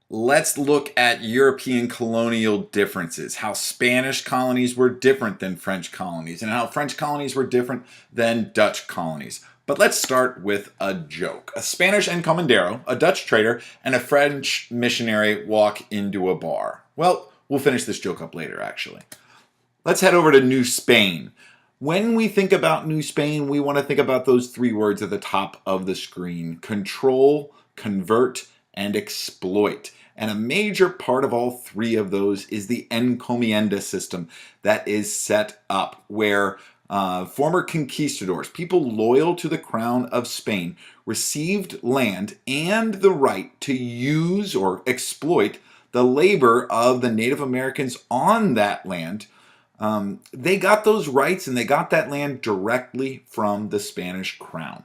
Let's look at European colonial differences, how Spanish colonies were different than French colonies, and how French colonies were different than Dutch colonies. But let's start with a joke. A Spanish encomendero, a Dutch trader, and a French missionary walk into a bar. Well, we'll finish this joke up later, actually. Let's head over to New Spain. When we think about New Spain, we want to think about those three words at the top of the screen: control, convert, and exploit. And a major part of all three of those is the encomienda system that is set up where former conquistadors, people loyal to the crown of Spain, received land and the right to use or exploit the labor of the Native Americans on that land. They got those rights and they got that land directly from the Spanish crown.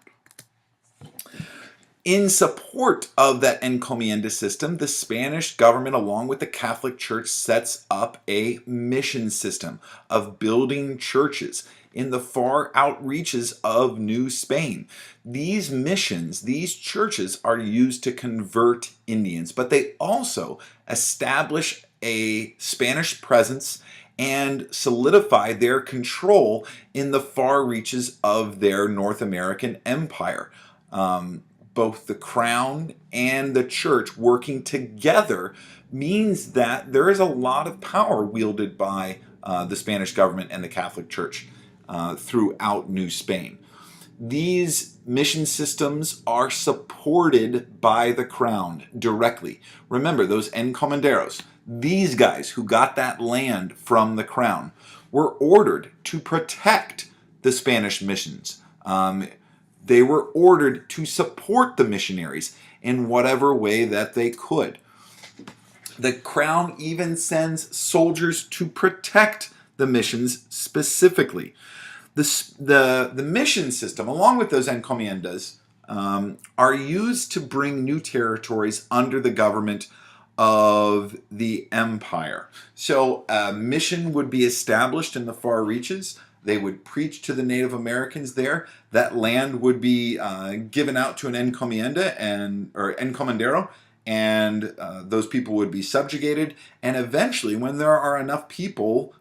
In support of that encomienda system, the Spanish government, along with the Catholic Church, sets up a mission system of building churches in the far outreaches of New Spain. These missions, these churches, are used to convert Indians, but they also establish a Spanish presence and solidify their control in the far reaches of their North American empire. Both the crown and the church working together means that there is a lot of power wielded by the Spanish government and the Catholic Church throughout New Spain. These mission systems are supported by the crown directly. Remember, those encomenderos, these guys who got that land from the crown, were ordered to protect the Spanish missions. They were ordered to support the missionaries in whatever way that they could. The crown even sends soldiers to protect the missions specifically. The mission system, along with those encomiendas, are used to bring new territories under the government of the empire. So a mission would be established in the far reaches. They would preach to the Native Americans there. That land would be given out to an encomienda or encomendero, and those people would be subjugated. And eventually, when there are enough people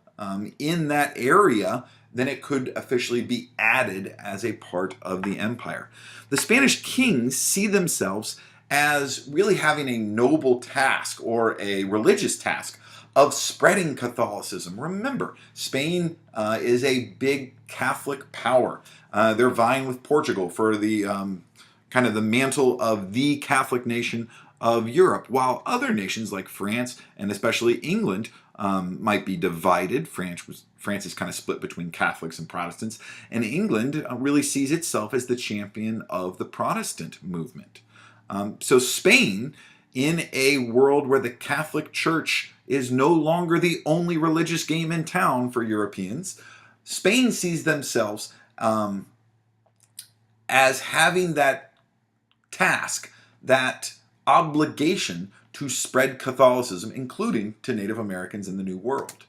in that area, then it could officially be added as a part of the empire. The Spanish kings see themselves as really having a noble task or a religious task of spreading Catholicism. Remember, Spain is a big Catholic power. They're vying with Portugal for the kind of the mantle of the Catholic nation of Europe, while other nations like France and especially England might be divided. France is kind of split between Catholics and Protestants, and England really sees itself as the champion of the Protestant movement. So Spain, in a world where the Catholic Church is no longer the only religious game in town for Europeans, Spain sees themselves as having that task, that obligation to spread Catholicism, including to Native Americans in the New World.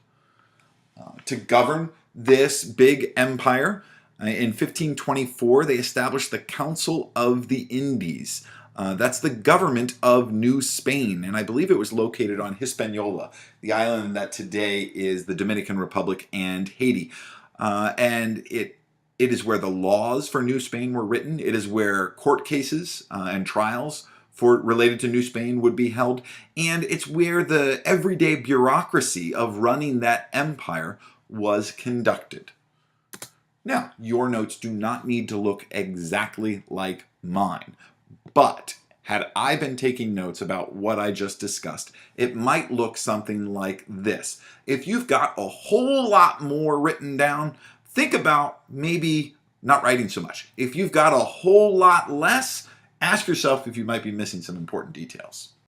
To govern this big empire, in 1524, they established the Council of the Indies. That's the government of New Spain, and I believe it was located on Hispaniola, the island that today is the Dominican Republic and Haiti. And it is where the laws for New Spain were written. It is where court cases and trials related to New Spain would be held, and it's where the everyday bureaucracy of running that empire was conducted. Now, your notes do not need to look exactly like mine, but had I been taking notes about what I just discussed, it might look something like this. If you've got a whole lot more written down, think about maybe not writing so much. If you've got a whole lot less, ask yourself if you might be missing some important details.